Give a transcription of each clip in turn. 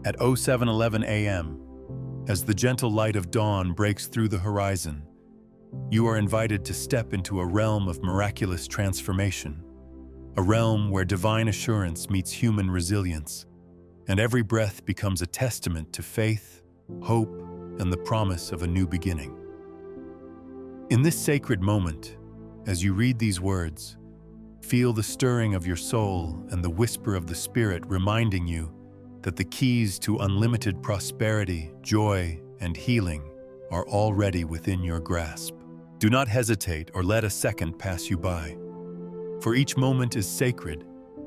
At 07:11 a.m., as the gentle light of dawn breaks through the horizon, you are invited to step into a realm of miraculous transformation, a realm where divine assurance meets human resilience, and every breath becomes a testament to faith, hope, and the promise of a new beginning. In this sacred moment, as you read these words, feel the stirring of your soul and the whisper of the Spirit reminding you that the keys to unlimited prosperity, joy, and healing are already within your grasp. Do not hesitate or let a second pass you by, for each moment is sacred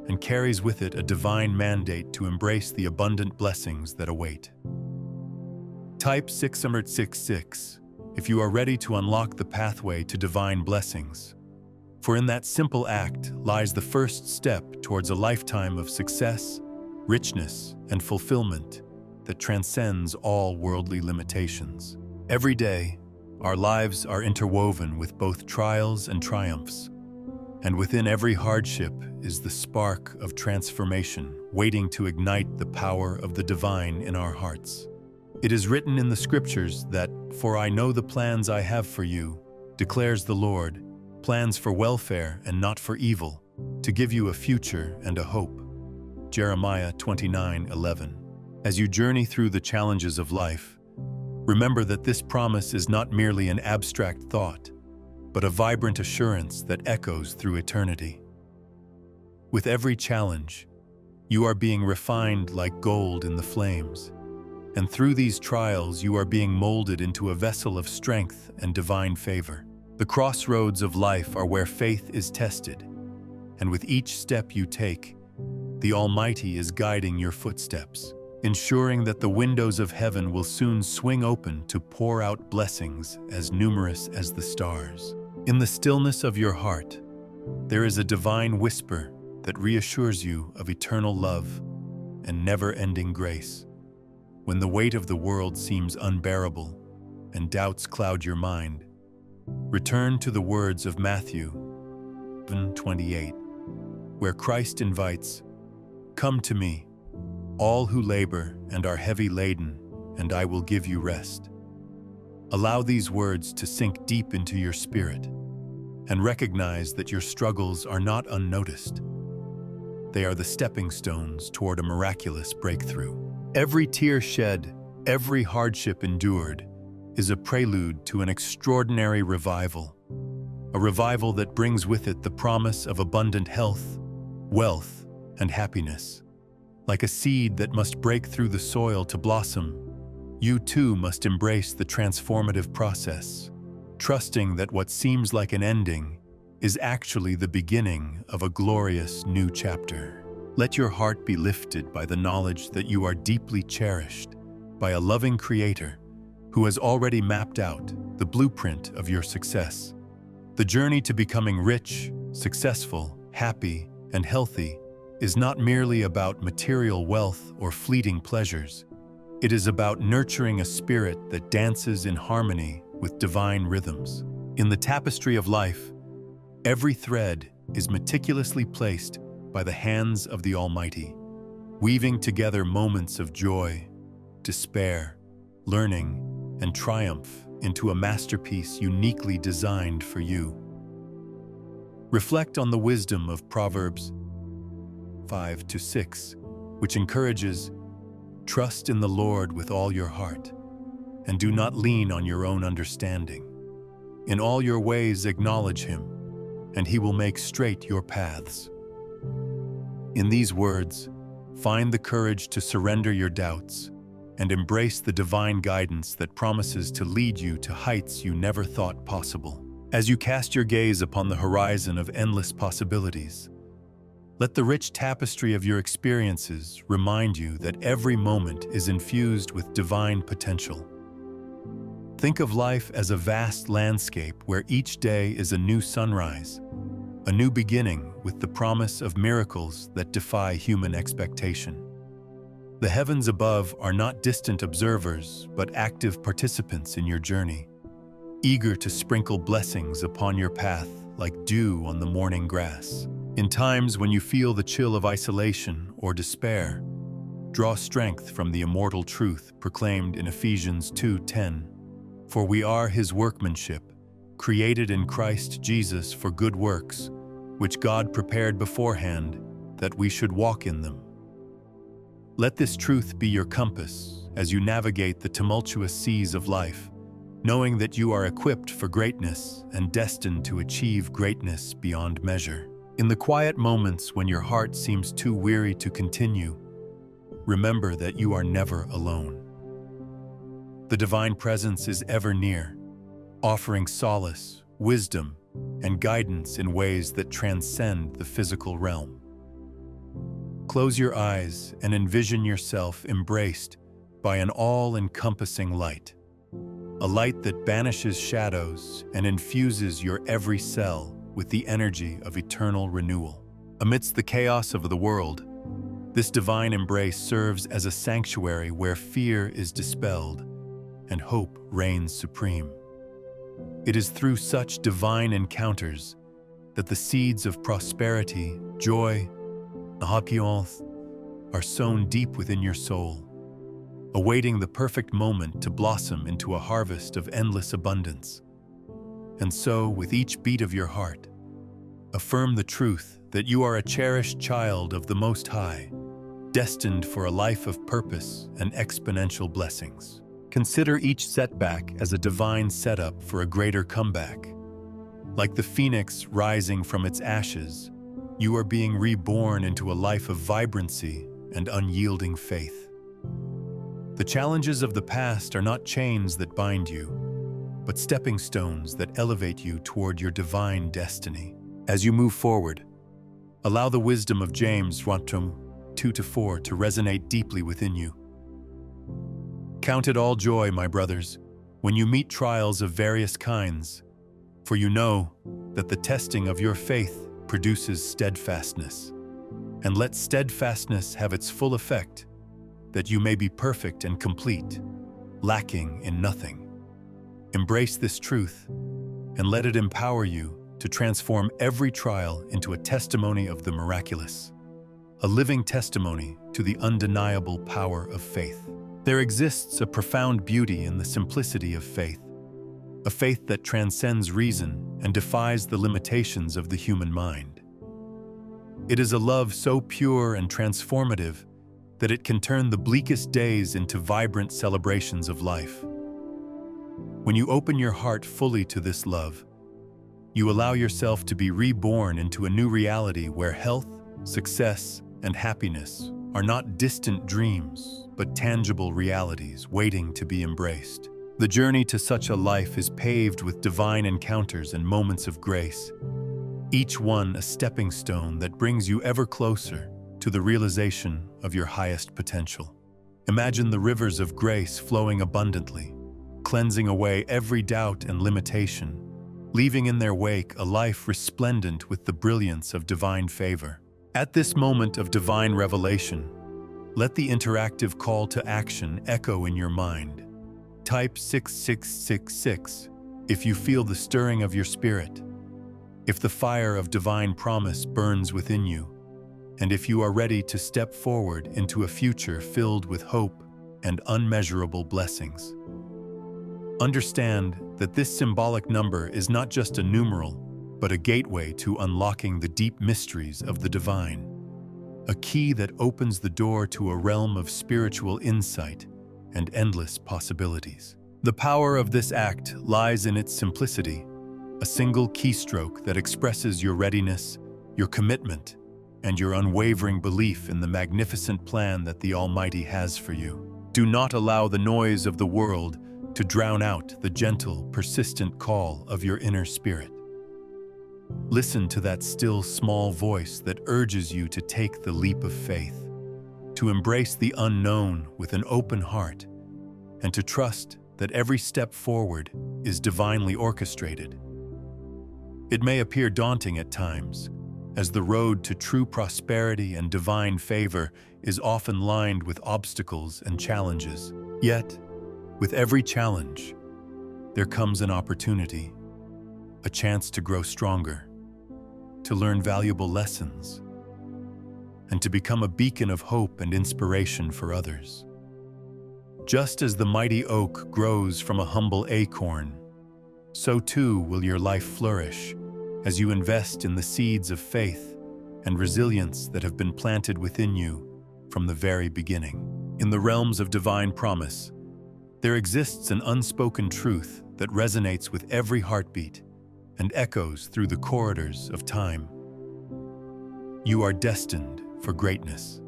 and carries with it a divine mandate to embrace the abundant blessings that await. Type 666 if you are ready to unlock the pathway to divine blessings, for in that simple act lies the first step towards a lifetime of success, richness, and fulfillment that transcends all worldly limitations. Every day, our lives are interwoven with both trials and triumphs, and within every hardship is the spark of transformation waiting to ignite the power of the divine in our hearts. It is written in the Scriptures that, "For I know the plans I have for you, declares the Lord, plans for welfare and not for evil, to give you a future and a hope." Jeremiah 29:11. As you journey through the challenges of life, remember that this promise is not merely an abstract thought, but a vibrant assurance that echoes through eternity. With every challenge, you are being refined like gold in the flames, and through these trials you are being molded into a vessel of strength and divine favor. The crossroads of life are where faith is tested, and with each step you take, the Almighty is guiding your footsteps, ensuring that the windows of heaven will soon swing open to pour out blessings as numerous as the stars. In the stillness of your heart, there is a divine whisper that reassures you of eternal love and never-ending grace. When the weight of the world seems unbearable and doubts cloud your mind, return to the words of Matthew 7:28, where Christ invites, "Come to me, all who labor and are heavy laden, and I will give you rest." Allow these words to sink deep into your spirit, and recognize that your struggles are not unnoticed. They are the stepping stones toward a miraculous breakthrough. Every tear shed, every hardship endured, is a prelude to an extraordinary revival, a revival that brings with it the promise of abundant health, wealth, and happiness. Like a seed that must break through the soil to blossom, you too must embrace the transformative process, trusting that what seems like an ending is actually the beginning of a glorious new chapter. Let your heart be lifted by the knowledge that you are deeply cherished by a loving Creator who has already mapped out the blueprint of your success. The journey to becoming rich, successful, happy, and healthy is not merely about material wealth or fleeting pleasures. It is about nurturing a spirit that dances in harmony with divine rhythms. In the tapestry of life, every thread is meticulously placed by the hands of the Almighty, weaving together moments of joy, despair, learning, and triumph into a masterpiece uniquely designed for you. Reflect on the wisdom of Proverbs 5-6, which encourages, "Trust in the Lord with all your heart, and do not lean on your own understanding. In all your ways acknowledge Him, and He will make straight your paths." In these words, find the courage to surrender your doubts and embrace the divine guidance that promises to lead you to heights you never thought possible. As you cast your gaze upon the horizon of endless possibilities, let the rich tapestry of your experiences remind you that every moment is infused with divine potential. Think of life as a vast landscape where each day is a new sunrise, a new beginning with the promise of miracles that defy human expectation. The heavens above are not distant observers, but active participants in your journey, eager to sprinkle blessings upon your path like dew on the morning grass. In times when you feel the chill of isolation or despair, Draw strength from the immortal truth proclaimed in Ephesians 2:10. For we are his workmanship, created in Christ Jesus for good works, which God prepared beforehand that we should walk in them. Let this truth be your compass as you navigate the tumultuous seas of life, knowing that you are equipped for greatness and destined to achieve greatness beyond measure. In the quiet moments when your heart seems too weary to continue, remember that you are never alone. The divine presence is ever near, offering solace, wisdom, and guidance in ways that transcend the physical realm. Close your eyes and envision yourself embraced by an all-encompassing light, a light that banishes shadows and infuses your every cell with the energy of eternal renewal. Amidst the chaos of the world, this divine embrace serves as a sanctuary where fear is dispelled and hope reigns supreme. It is through such divine encounters that the seeds of prosperity, joy, and happiness are sown deep within your soul, awaiting the perfect moment to blossom into a harvest of endless abundance. And so, with each beat of your heart, affirm the truth that you are a cherished child of the Most High, destined for a life of purpose and exponential blessings. Consider each setback as a divine setup for a greater comeback. Like the phoenix rising from its ashes, you are being reborn into a life of vibrancy and unyielding faith. The challenges of the past are not chains that bind you, but stepping stones that elevate you toward your divine destiny. As you move forward, allow the wisdom of James 2-4 to resonate deeply within you. Count it all joy, my brothers, when you meet trials of various kinds, for you know that the testing of your faith produces steadfastness. And let steadfastness have its full effect, that you may be perfect and complete, lacking in nothing. Embrace this truth and let it empower you to transform every trial into a testimony of the miraculous, a living testimony to the undeniable power of faith. There exists a profound beauty in the simplicity of faith, a faith that transcends reason and defies the limitations of the human mind. It is a love so pure and transformative that it can turn the bleakest days into vibrant celebrations of life. When you open your heart fully to this love, you allow yourself to be reborn into a new reality where health, success, and happiness are not distant dreams, but tangible realities waiting to be embraced. The journey to such a life is paved with divine encounters and moments of grace, each one a stepping stone that brings you ever closer to the realization of your highest potential. Imagine the rivers of grace flowing abundantly, cleansing away every doubt and limitation, leaving in their wake a life resplendent with the brilliance of divine favor. At this moment of divine revelation, let the interactive call to action echo in your mind. Type 6666 if you feel the stirring of your spirit, if the fire of divine promise burns within you, and if you are ready to step forward into a future filled with hope and unmeasurable blessings. Understand that this symbolic number is not just a numeral, but a gateway to unlocking the deep mysteries of the divine, a key that opens the door to a realm of spiritual insight and endless possibilities. The power of this act lies in its simplicity, a single keystroke that expresses your readiness, your commitment, and your unwavering belief in the magnificent plan that the Almighty has for you. Do not allow the noise of the world to drown out the gentle, persistent call of your inner spirit. Listen to that still, small voice that urges you to take the leap of faith, to embrace the unknown with an open heart, and to trust that every step forward is divinely orchestrated. It may appear daunting at times, as the road to true prosperity and divine favor is often lined with obstacles and challenges. Yet, with every challenge, there comes an opportunity, a chance to grow stronger, to learn valuable lessons, and to become a beacon of hope and inspiration for others. Just as the mighty oak grows from a humble acorn, so too will your life flourish as you invest in the seeds of faith and resilience that have been planted within you from the very beginning. In the realms of divine promise, there exists an unspoken truth that resonates with every heartbeat and echoes through the corridors of time. You are destined for greatness.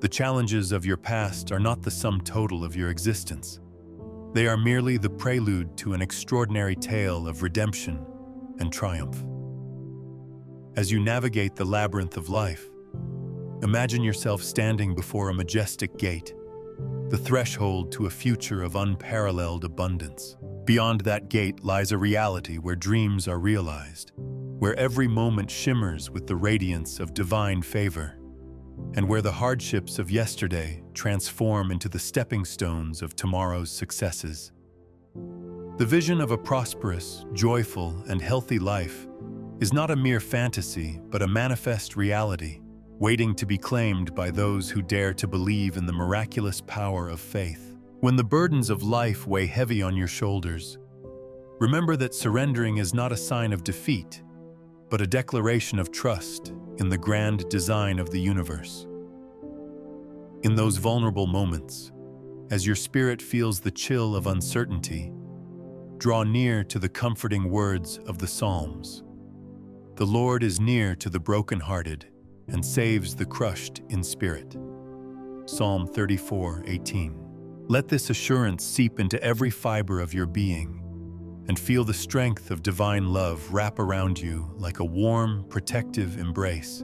The challenges of your past are not the sum total of your existence. They are merely the prelude to an extraordinary tale of redemption and triumph. As you navigate the labyrinth of life, imagine yourself standing before a majestic gate, the threshold to a future of unparalleled abundance. Beyond that gate lies a reality where dreams are realized, where every moment shimmers with the radiance of divine favor, and where the hardships of yesterday transform into the stepping stones of tomorrow's successes. The vision of a prosperous, joyful, and healthy life is not a mere fantasy, but a manifest reality, waiting to be claimed by those who dare to believe in the miraculous power of faith. When the burdens of life weigh heavy on your shoulders, remember that surrendering is not a sign of defeat, but a declaration of trust in the grand design of the universe. In those vulnerable moments, as your spirit feels the chill of uncertainty, draw near to the comforting words of the Psalms. The Lord is near to the brokenhearted and saves the crushed in spirit. Psalm 34:18. Let this assurance seep into every fiber of your being, and feel the strength of divine love wrap around you like a warm, protective embrace.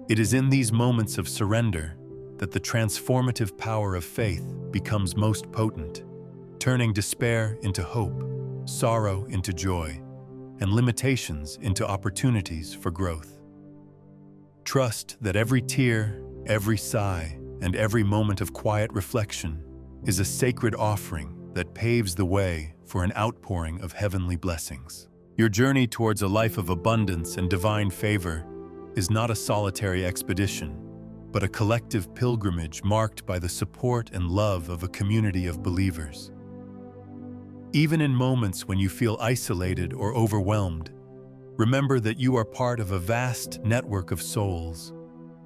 It is in these moments of surrender that the transformative power of faith becomes most potent, turning despair into hope, sorrow into joy, and limitations into opportunities for growth. Trust that every tear, every sigh, and every moment of quiet reflection is a sacred offering that paves the way for an outpouring of heavenly blessings. Your journey towards a life of abundance and divine favor is not a solitary expedition, but a collective pilgrimage marked by the support and love of a community of believers. Even in moments when you feel isolated or overwhelmed, remember that you are part of a vast network of souls,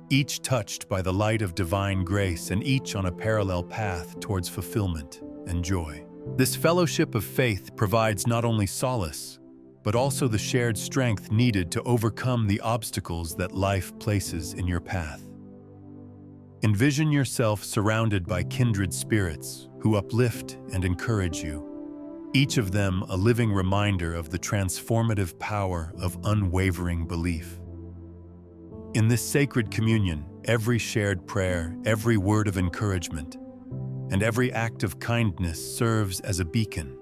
each touched by the light of divine grace and each on a parallel path towards fulfillment and joy. This fellowship of faith provides not only solace, but also the shared strength needed to overcome the obstacles that life places in your path. Envision yourself surrounded by kindred spirits who uplift and encourage you, each of them a living reminder of the transformative power of unwavering belief. In this sacred communion, every shared prayer, every word of encouragement, and every act of kindness serves as a beacon,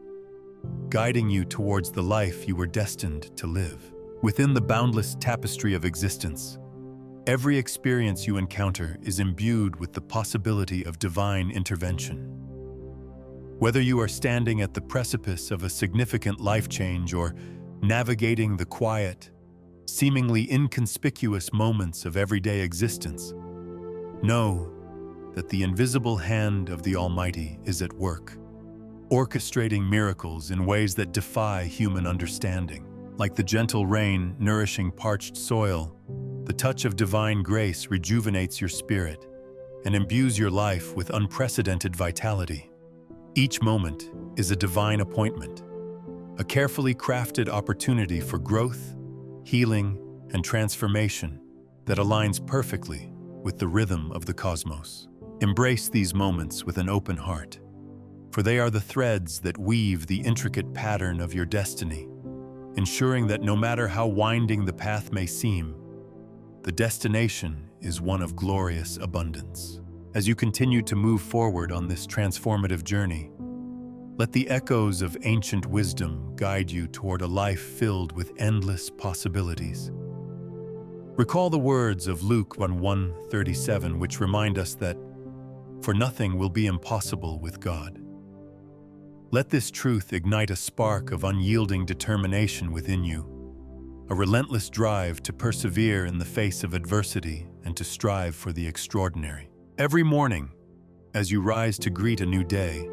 guiding you towards the life you were destined to live. Within the boundless tapestry of existence, every experience you encounter is imbued with the possibility of divine intervention. Whether you are standing at the precipice of a significant life change or navigating the quiet, seemingly inconspicuous moments of everyday existence, know that the invisible hand of the Almighty is at work, orchestrating miracles in ways that defy human understanding. Like the gentle rain nourishing parched soil, the touch of divine grace rejuvenates your spirit and imbues your life with unprecedented vitality. Each moment is a divine appointment, a carefully crafted opportunity for growth, healing, and transformation that aligns perfectly with the rhythm of the cosmos. Embrace these moments with an open heart, for they are the threads that weave the intricate pattern of your destiny, ensuring that no matter how winding the path may seem, the destination is one of glorious abundance. As you continue to move forward on this transformative journey, let the echoes of ancient wisdom guide you toward a life filled with endless possibilities. Recall the words of Luke 1:37, which remind us that for nothing will be impossible with God. Let this truth ignite a spark of unyielding determination within you, a relentless drive to persevere in the face of adversity and to strive for the extraordinary. Every morning, as you rise to greet a new day,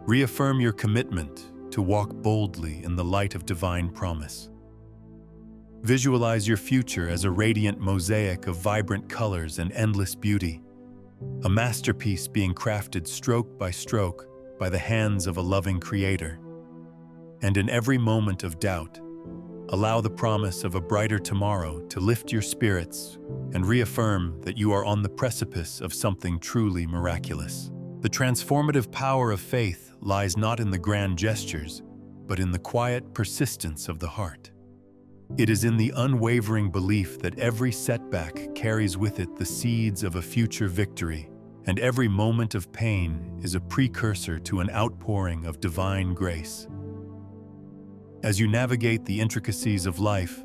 reaffirm your commitment to walk boldly in the light of divine promise. Visualize your future as a radiant mosaic of vibrant colors and endless beauty, a masterpiece being crafted stroke by the hands of a loving Creator. And in every moment of doubt, allow the promise of a brighter tomorrow to lift your spirits and reaffirm that you are on the precipice of something truly miraculous. The transformative power of faith lies not in the grand gestures, but in the quiet persistence of the heart. It is in the unwavering belief that every setback carries with it the seeds of a future victory, and every moment of pain is a precursor to an outpouring of divine grace. As you navigate the intricacies of life,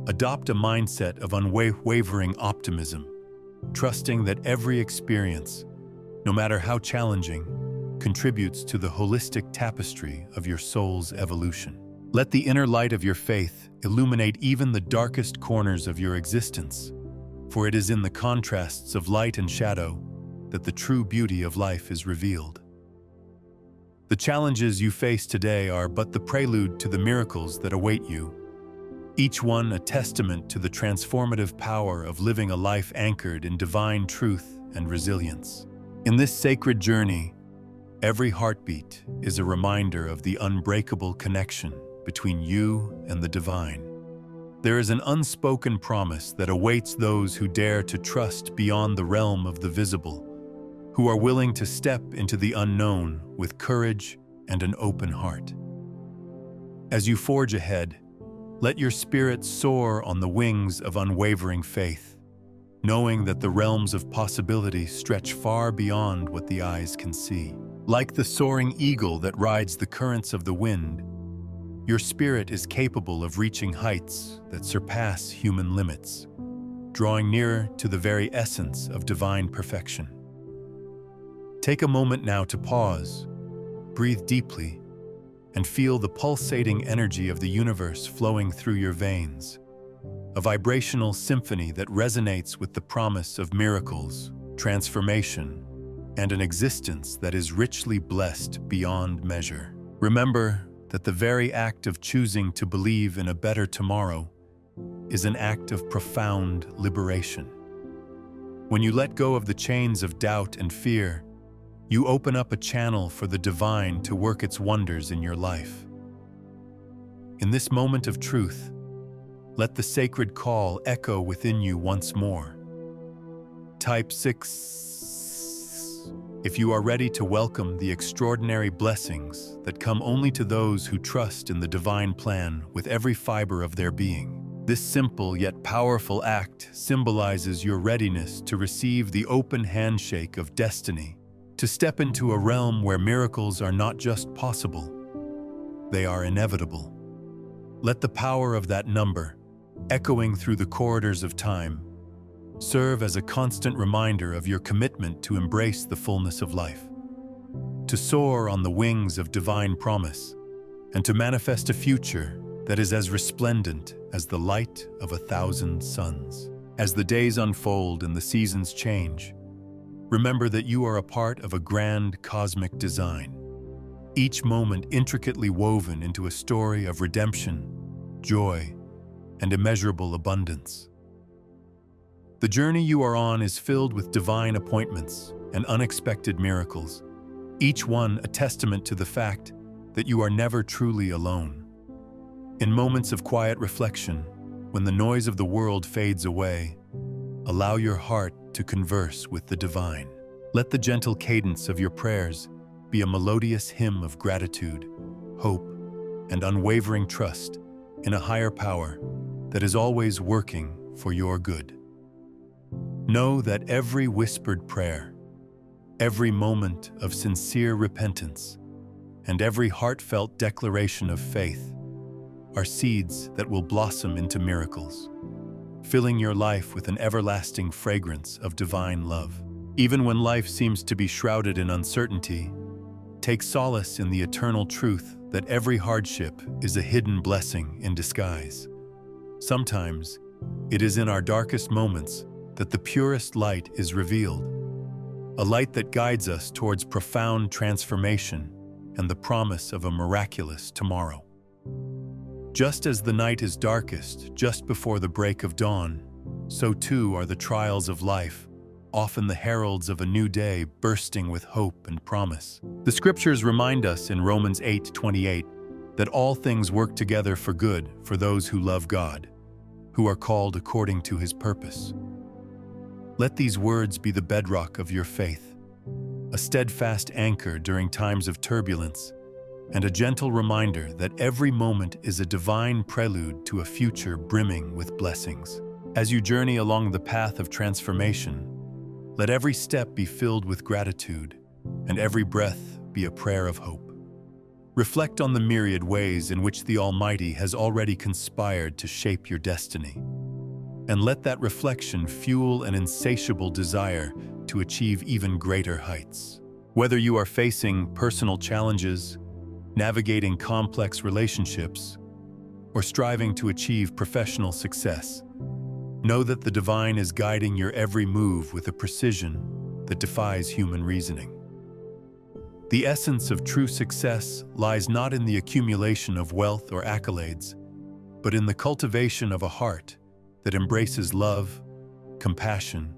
adopt a mindset of unwavering optimism, trusting that every experience, no matter how challenging, contributes to the holistic tapestry of your soul's evolution. Let the inner light of your faith illuminate even the darkest corners of your existence, for it is in the contrasts of light and shadow that the true beauty of life is revealed. The challenges you face today are but the prelude to the miracles that await you, each one a testament to the transformative power of living a life anchored in divine truth and resilience. In this sacred journey, every heartbeat is a reminder of the unbreakable connection between you and the divine. There is an unspoken promise that awaits those who dare to trust beyond the realm of the visible, who are willing to step into the unknown with courage and an open heart. As you forge ahead, let your spirit soar on the wings of unwavering faith, knowing that the realms of possibility stretch far beyond what the eyes can see. Like the soaring eagle that rides the currents of the wind, your spirit is capable of reaching heights that surpass human limits, drawing nearer to the very essence of divine perfection. Take a moment now to pause, breathe deeply, and feel the pulsating energy of the universe flowing through your veins, a vibrational symphony that resonates with the promise of miracles, transformation, and an existence that is richly blessed beyond measure. Remember that the very act of choosing to believe in a better tomorrow is an act of profound liberation. When you let go of the chains of doubt and fear, you open up a channel for the divine to work its wonders in your life. In this moment of truth, let the sacred call echo within you once more. Type 6 if you are ready to welcome the extraordinary blessings that come only to those who trust in the divine plan with every fiber of their being. This simple yet powerful act symbolizes your readiness to receive the open handshake of destiny, to step into a realm where miracles are not just possible, they are inevitable. Let the power of that number, echoing through the corridors of time, serve as a constant reminder of your commitment to embrace the fullness of life, to soar on the wings of divine promise, and to manifest a future that is as resplendent as the light of 1,000 suns. As the days unfold and the seasons change, remember that you are a part of a grand cosmic design, each moment intricately woven into a story of redemption, joy, and immeasurable abundance. The journey you are on is filled with divine appointments and unexpected miracles, each one a testament to the fact that you are never truly alone. In moments of quiet reflection, when the noise of the world fades away, allow your heart to converse with the divine. Let the gentle cadence of your prayers be a melodious hymn of gratitude, hope, and unwavering trust in a higher power that is always working for your good. Know that every whispered prayer, every moment of sincere repentance, and every heartfelt declaration of faith are seeds that will blossom into miracles, filling your life with an everlasting fragrance of divine love. Even when life seems to be shrouded in uncertainty, take solace in the eternal truth that every hardship is a hidden blessing in disguise. Sometimes, it is in our darkest moments that the purest light is revealed, a light that guides us towards profound transformation and the promise of a miraculous tomorrow. Just as the night is darkest just before the break of dawn, so too are the trials of life, often the heralds of a new day bursting with hope and promise. The scriptures remind us in Romans 8:28 that all things work together for good for those who love God, who are called according to his purpose. Let these words be the bedrock of your faith, a steadfast anchor during times of turbulence, and a gentle reminder that every moment is a divine prelude to a future brimming with blessings. As you journey along the path of transformation, let every step be filled with gratitude, and every breath be a prayer of hope. Reflect on the myriad ways in which the Almighty has already conspired to shape your destiny, and let that reflection fuel an insatiable desire to achieve even greater heights. Whether you are facing personal challenges, navigating complex relationships, or striving to achieve professional success, know that the divine is guiding your every move with a precision that defies human reasoning. The essence of true success lies not in the accumulation of wealth or accolades, but in the cultivation of a heart that embraces love, compassion,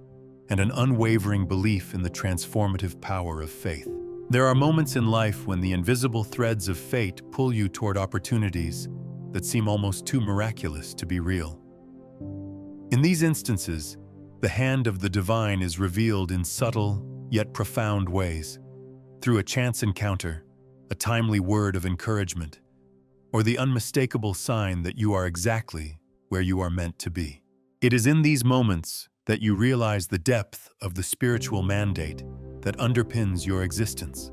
and an unwavering belief in the transformative power of faith. There are moments in life when the invisible threads of fate pull you toward opportunities that seem almost too miraculous to be real. In these instances, the hand of the divine is revealed in subtle yet profound ways, through a chance encounter, a timely word of encouragement, or the unmistakable sign that you are exactly where you are meant to be. It is in these moments that you realize the depth of the spiritual mandate that underpins your existence,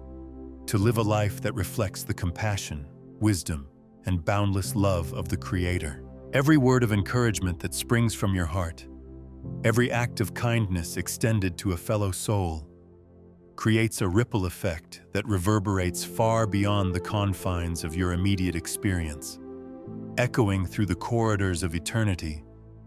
to live a life that reflects the compassion, wisdom, and boundless love of the Creator. Every word of encouragement that springs from your heart, every act of kindness extended to a fellow soul, creates a ripple effect that reverberates far beyond the confines of your immediate experience, echoing through the corridors of eternity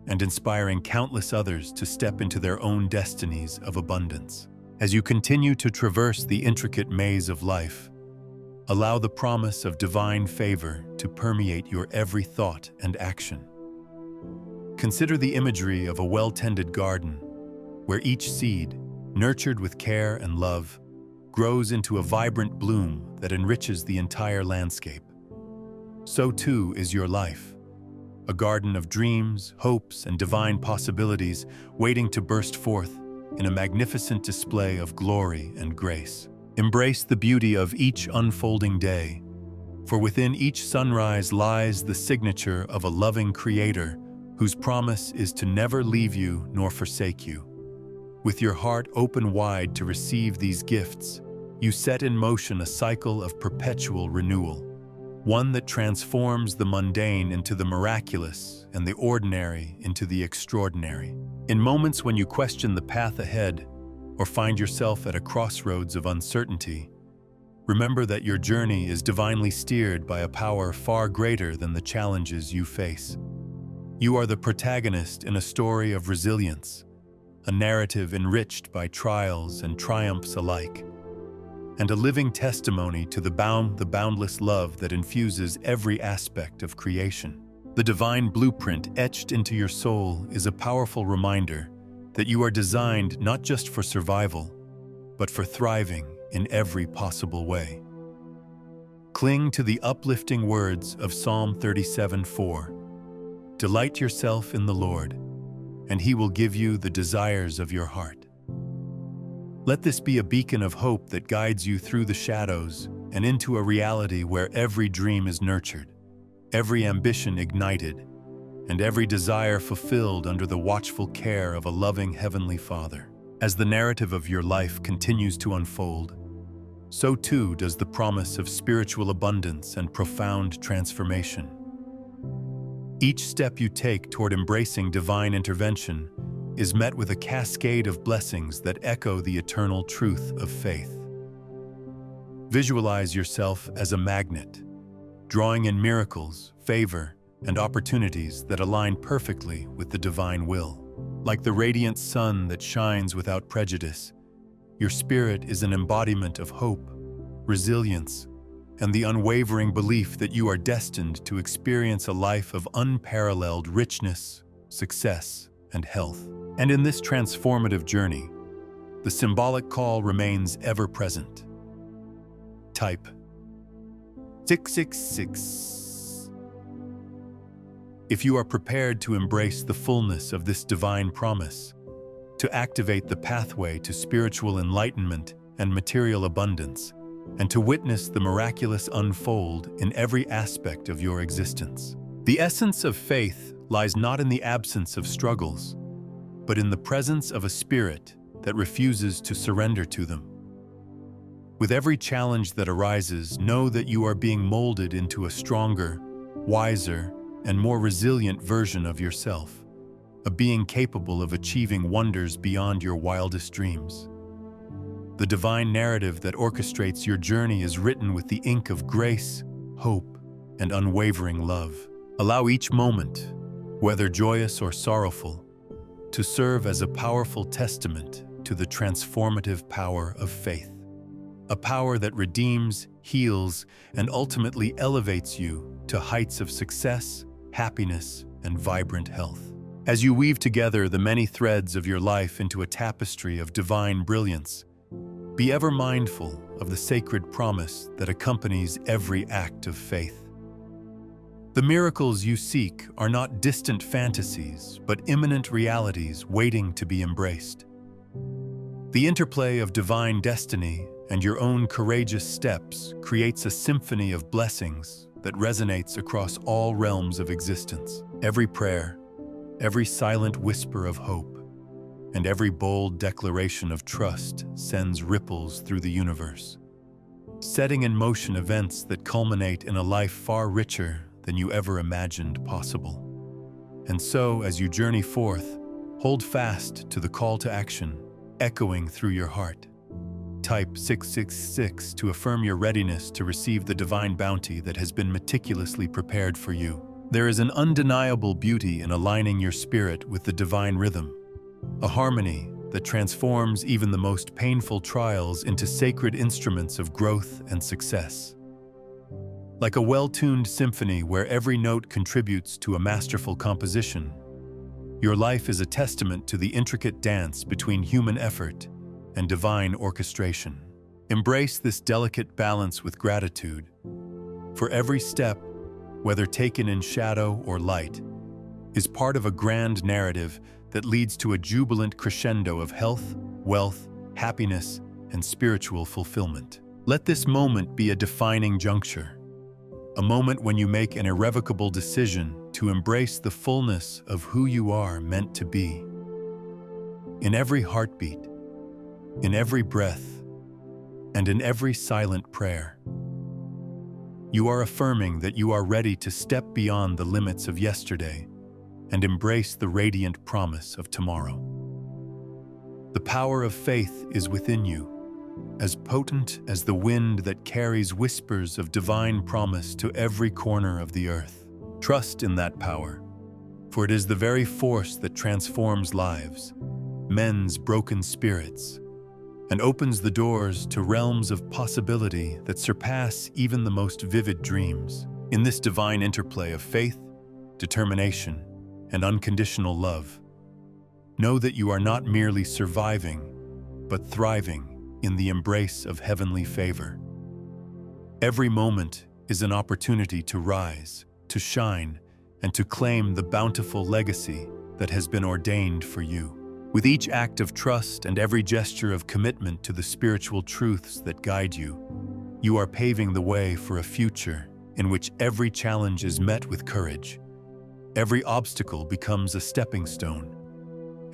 and inspiring countless others to step into their own destinies of abundance. As you continue to traverse the intricate maze of life, allow the promise of divine favor to permeate your every thought and action. Consider the imagery of a well-tended garden, where each seed, nurtured with care and love, grows into a vibrant bloom that enriches the entire landscape. So too is your life, a garden of dreams, hopes, and divine possibilities waiting to burst forth in a magnificent display of glory and grace. Embrace the beauty of each unfolding day, for within each sunrise lies the signature of a loving Creator whose promise is to never leave you nor forsake you. With your heart open wide to receive these gifts, you set in motion a cycle of perpetual renewal, one that transforms the mundane into the miraculous and the ordinary into the extraordinary. In moments when you question the path ahead or find yourself at a crossroads of uncertainty, remember that your journey is divinely steered by a power far greater than the challenges you face. You are the protagonist in a story of resilience, a narrative enriched by trials and triumphs alike, and a living testimony to the boundless love that infuses every aspect of creation. The divine blueprint etched into your soul is a powerful reminder that you are designed not just for survival, but for thriving in every possible way. Cling to the uplifting words of Psalm 37:4. Delight yourself in the Lord, and He will give you the desires of your heart. Let this be a beacon of hope that guides you through the shadows and into a reality where every dream is nurtured, every ambition ignited, and every desire fulfilled under the watchful care of a loving Heavenly Father. As the narrative of your life continues to unfold, so too does the promise of spiritual abundance and profound transformation. Each step you take toward embracing divine intervention is met with a cascade of blessings that echo the eternal truth of faith. Visualize yourself as a magnet, drawing in miracles, favor, and opportunities that align perfectly with the divine will. Like the radiant sun that shines without prejudice, your spirit is an embodiment of hope, resilience, and the unwavering belief that you are destined to experience a life of unparalleled richness, success, and health. And in this transformative journey, the symbolic call remains ever present. Type 666. If you are prepared to embrace the fullness of this divine promise, to activate the pathway to spiritual enlightenment and material abundance, and to witness the miraculous unfold in every aspect of your existence. The essence of faith lies not in the absence of struggles, but in the presence of a spirit that refuses to surrender to them. With every challenge that arises, know that you are being molded into a stronger, wiser, and more resilient version of yourself, a being capable of achieving wonders beyond your wildest dreams. The divine narrative that orchestrates your journey is written with the ink of grace, hope, and unwavering love. Allow each moment, whether joyous or sorrowful, to serve as a powerful testament to the transformative power of faith. A power that redeems, heals, and ultimately elevates you to heights of success, happiness, and vibrant health. As you weave together the many threads of your life into a tapestry of divine brilliance, be ever mindful of the sacred promise that accompanies every act of faith. The miracles you seek are not distant fantasies, but imminent realities waiting to be embraced. The interplay of divine destiny and your own courageous steps creates a symphony of blessings that resonates across all realms of existence. Every prayer, every silent whisper of hope, and every bold declaration of trust sends ripples through the universe, setting in motion events that culminate in a life far richer than you ever imagined possible. And so, as you journey forth, hold fast to the call to action, echoing through your heart. Type 666 to affirm your readiness to receive the divine bounty that has been meticulously prepared for you. There is an undeniable beauty in aligning your spirit with the divine rhythm, a harmony that transforms even the most painful trials into sacred instruments of growth and success. Like a well-tuned symphony where every note contributes to a masterful composition, your life is a testament to the intricate dance between human effort and divine orchestration. Embrace this delicate balance with gratitude, for every step, whether taken in shadow or light, is part of a grand narrative that leads to a jubilant crescendo of health, wealth, happiness, and spiritual fulfillment. Let this moment be a defining juncture, a moment when you make an irrevocable decision to embrace the fullness of who you are meant to be. In every heartbeat, in every breath, and in every silent prayer, you are affirming that you are ready to step beyond the limits of yesterday and embrace the radiant promise of tomorrow. The power of faith is within you, as potent as the wind that carries whispers of divine promise to every corner of the earth. Trust in that power, for it is the very force that transforms lives, mends broken spirits, and opens the doors to realms of possibility that surpass even the most vivid dreams. In this divine interplay of faith, determination, and unconditional love, know that you are not merely surviving, but thriving in the embrace of heavenly favor. Every moment is an opportunity to rise, to shine, and to claim the bountiful legacy that has been ordained for you. With each act of trust and every gesture of commitment to the spiritual truths that guide you, you are paving the way for a future in which every challenge is met with courage, every obstacle becomes a stepping stone,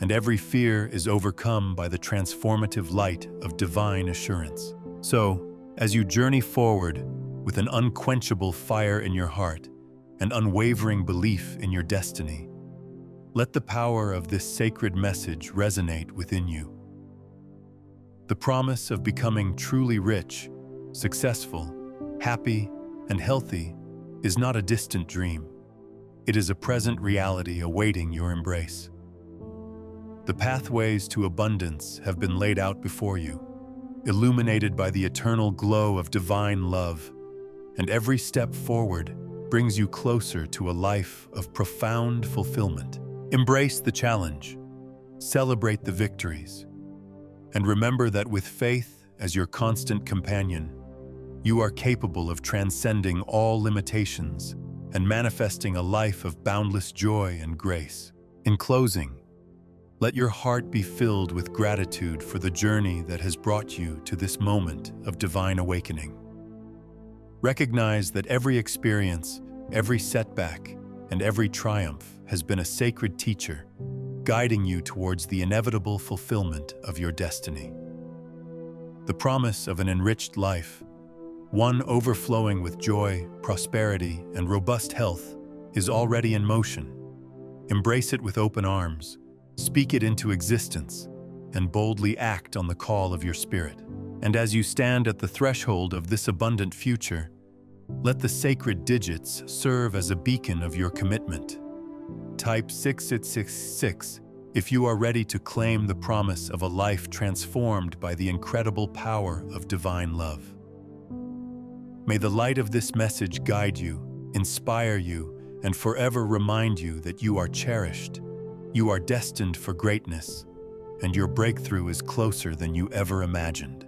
and every fear is overcome by the transformative light of divine assurance. So, as you journey forward with an unquenchable fire in your heart and unwavering belief in your destiny, let the power of this sacred message resonate within you. The promise of becoming truly rich, successful, happy, and healthy is not a distant dream. It is a present reality awaiting your embrace. The pathways to abundance have been laid out before you, illuminated by the eternal glow of divine love, and every step forward brings you closer to a life of profound fulfillment. Embrace the challenge, celebrate the victories, and remember that with faith as your constant companion, you are capable of transcending all limitations and manifesting a life of boundless joy and grace. In closing, let your heart be filled with gratitude for the journey that has brought you to this moment of divine awakening. Recognize that every experience, every setback, and every triumph has been a sacred teacher, guiding you towards the inevitable fulfillment of your destiny. The promise of an enriched life, one overflowing with joy, prosperity, and robust health, is already in motion. Embrace it with open arms, speak it into existence, and boldly act on the call of your spirit. And as you stand at the threshold of this abundant future, let the sacred digits serve as a beacon of your commitment. Type 6666 if you are ready to claim the promise of a life transformed by the incredible power of divine love. May the light of this message guide you, inspire you, and forever remind you that you are cherished, you are destined for greatness, and your breakthrough is closer than you ever imagined.